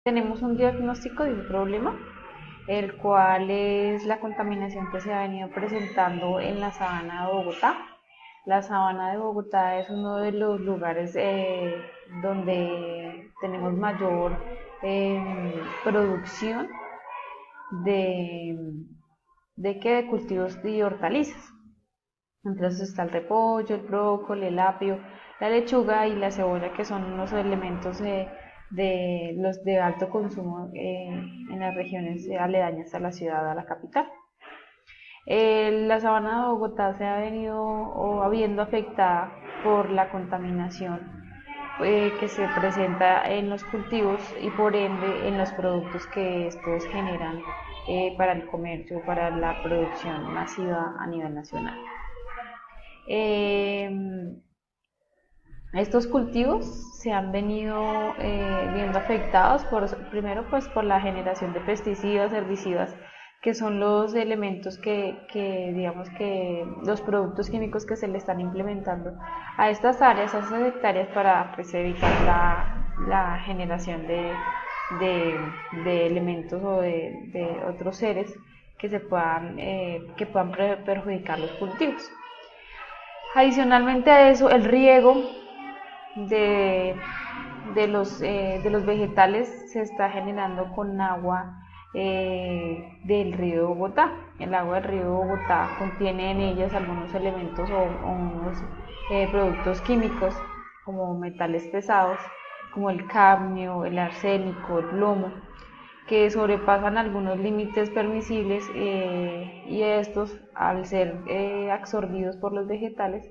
Tenemos un diagnóstico de un problema, el cual es la contaminación que se ha venido presentando en la sabana de Bogotá. La sabana de Bogotá es uno de los lugares donde tenemos mayor producción de, de cultivos y hortalizas. Entre esos está el repollo, el brócoli, el apio, la lechuga y la cebolla, que son unos elementos de los de alto consumo en las regiones aledañas a la ciudad, a la capital. La sabana de Bogotá se ha venido o habiendo afectada por la contaminación que se presenta en los cultivos y por ende en los productos que estos generan para el comercio, para la producción masiva a nivel nacional. Eh, Estos cultivos se han venido viendo afectados primero pues por la generación de pesticidas, herbicidas, que son los elementos digamos que los productos químicos que se le están implementando a estas áreas, a estas hectáreas para pues, evitar la generación de elementos o de otros seres que puedan perjudicar los cultivos. Adicionalmente a eso, el riego de, de los vegetales se está generando con agua del río Bogotá. El agua del río Bogotá contiene en ellas algunos elementos o unos productos químicos como metales pesados, como el cadmio, el arsénico, el plomo, que sobrepasan algunos límites permisibles y estos, al ser absorbidos por los vegetales,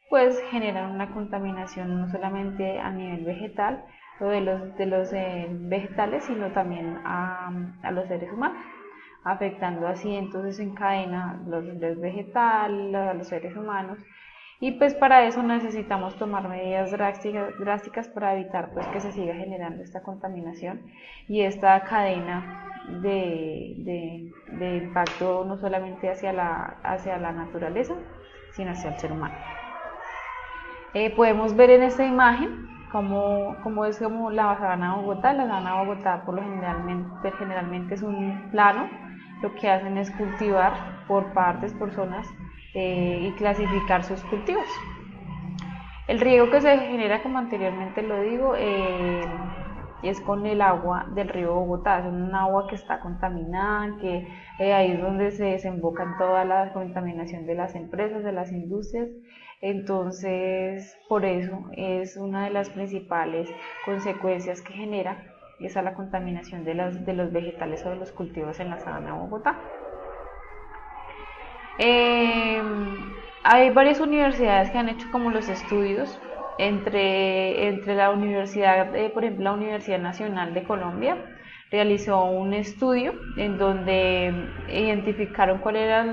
pues generan una contaminación no solamente a nivel vegetal o de los vegetales, sino también a los seres humanos, afectando así entonces en cadena los vegetales, a los seres humanos. Y pues para eso necesitamos tomar medidas drásticas para evitar pues que se siga generando esta contaminación y esta cadena de impacto no solamente hacia la naturaleza, sino hacia el ser humano. Podemos ver en esta imagen cómo es como la sabana de Bogotá. La sabana de Bogotá generalmente es un plano. Lo que hacen es cultivar por partes, por zonas y clasificar sus cultivos. El riego que se genera, como anteriormente lo digo, es con el agua del río Bogotá. Es un agua que está contaminada, que ahí es donde se desemboca toda la contaminación de las empresas, de las industrias. Entonces, por eso es una de las principales consecuencias que genera esa la contaminación de los vegetales o de los cultivos en la sabana de Bogotá. Hay varias universidades que han hecho como los estudios entre la universidad, por ejemplo, la Universidad Nacional de Colombia realizó un estudio en donde identificaron cuáles eran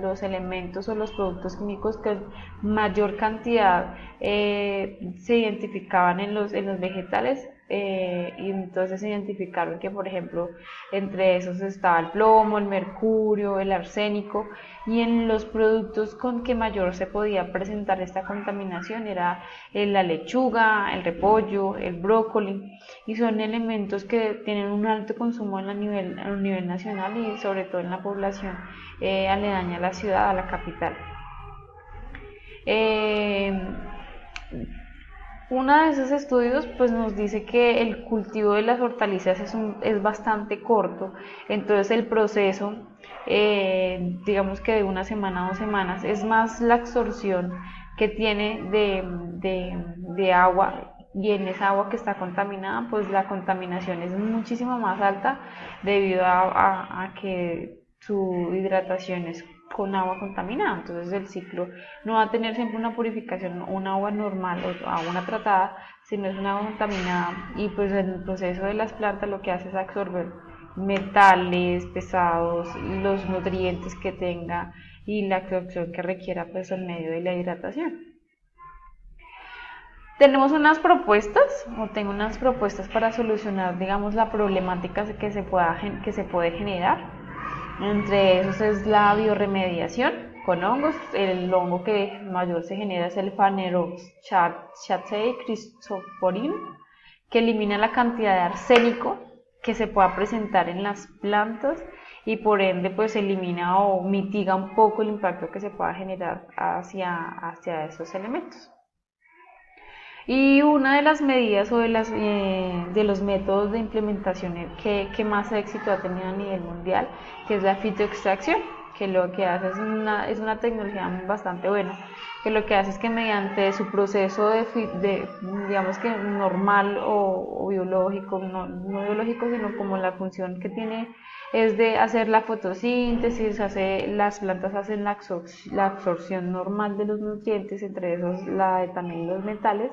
los elementos o los productos químicos que en mayor cantidad se identificaban en los vegetales. Y entonces se identificaron que, por ejemplo, entre esos estaba el plomo, el mercurio, el arsénico, y en los productos con que mayor se podía presentar esta contaminación era la lechuga, el repollo, el brócoli, y son elementos que tienen un alto consumo a nivel nacional y sobre todo en la población aledaña a la ciudad, a la capital. Uno de esos estudios pues nos dice que el cultivo de las hortalizas es bastante corto, entonces el proceso, digamos que de una semana a 2 semanas, es más la absorción que tiene de agua, y en esa agua que está contaminada pues la contaminación es muchísimo más alta debido a que su hidratación es con agua contaminada. Entonces el ciclo no va a tener siempre una purificación, una agua normal o agua tratada, sino es una agua contaminada, y pues en el proceso de las plantas lo que hace es absorber metales pesados, los nutrientes que tenga y la absorción que requiera pues en medio de la hidratación. Tengo unas propuestas para solucionar, digamos, la problemática que se puede generar. Entre esos es la bioremediación con hongos. El hongo que mayor se genera es el Phaneroxatei cryptosporin, que elimina la cantidad de arsénico que se pueda presentar en las plantas y por ende pues elimina o mitiga un poco el impacto que se pueda generar hacia esos elementos. Y una de las medidas o de los métodos de implementación que más éxito ha tenido a nivel mundial, que es la fitoextracción, que lo que hace es una tecnología bastante buena, que lo que hace es que mediante su proceso digamos que normal o biológico, no biológico, sino como la función que tiene es de hacer la fotosíntesis, las plantas hacen la absorción normal de los nutrientes, entre esos también los metales,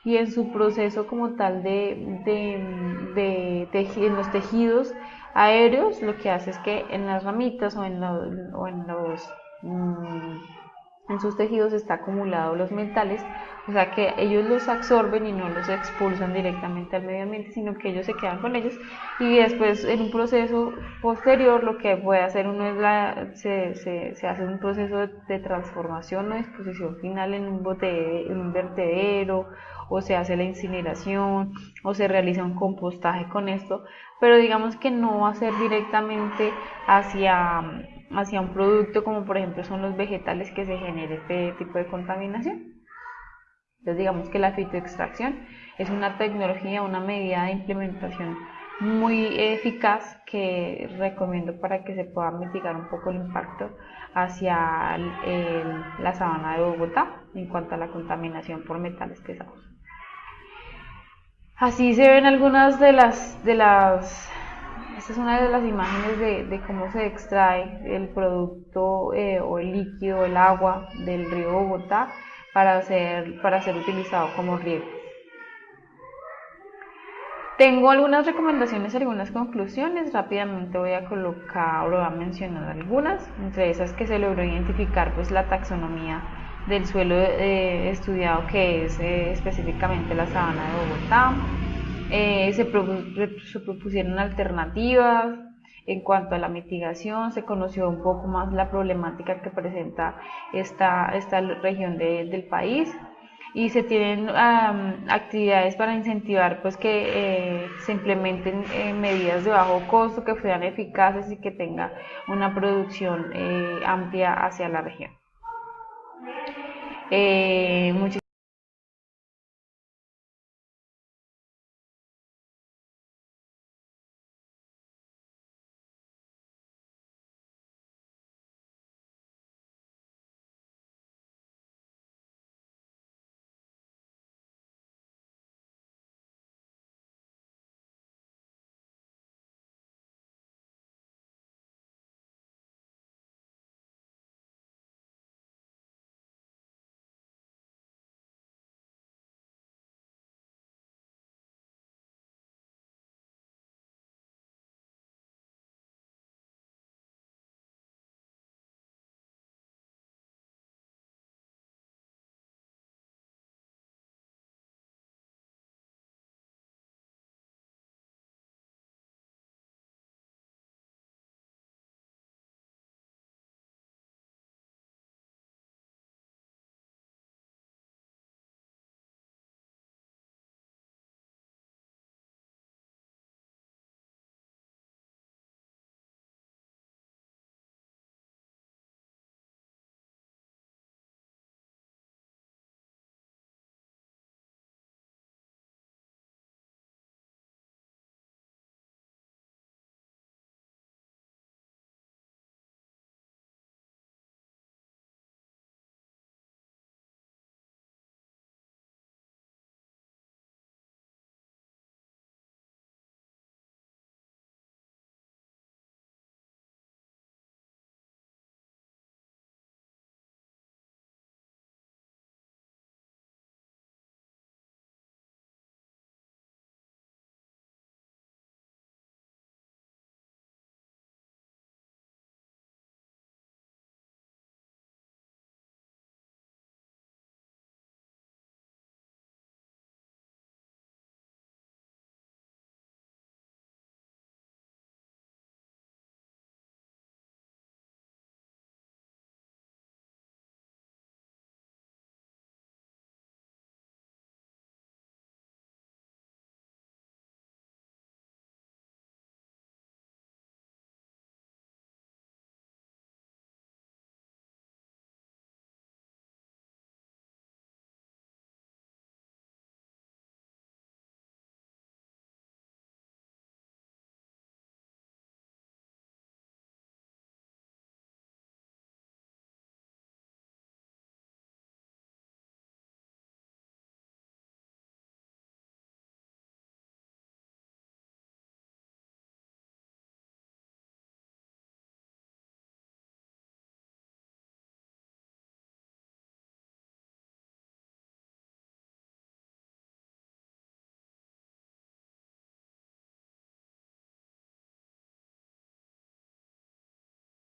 y en su proceso como tal en los tejidos aéreos, lo que hace es que en las ramitas en sus tejidos está acumulado los metales, o sea que ellos los absorben y no los expulsan directamente al medio ambiente, sino que ellos se quedan con ellos y después en un proceso posterior lo que puede hacer uno es se hace un proceso de transformación o disposición final en un vertedero, o se hace la incineración o se realiza un compostaje con esto, pero digamos que no va a ser directamente hacia un producto como por ejemplo son los vegetales que se genere este tipo de contaminación. Entonces digamos que la fitoextracción es una tecnología, una medida de implementación muy eficaz que recomiendo para que se pueda mitigar un poco el impacto hacia la sabana de Bogotá en cuanto a la contaminación por metales pesados. Así se ven algunas esta es una de las imágenes de cómo se extrae el producto o el líquido, el agua del río Bogotá para ser utilizado como riego. Tengo algunas recomendaciones y algunas conclusiones, rápidamente voy a mencionar algunas, entre esas que se logró identificar pues la taxonomía del suelo estudiado que es específicamente la sabana de Bogotá. Se propusieron alternativas en cuanto a la mitigación, se conoció un poco más la problemática que presenta esta región del país y se tienen actividades para incentivar pues que se implementen medidas de bajo costo que sean eficaces y que tenga una producción amplia hacia la región.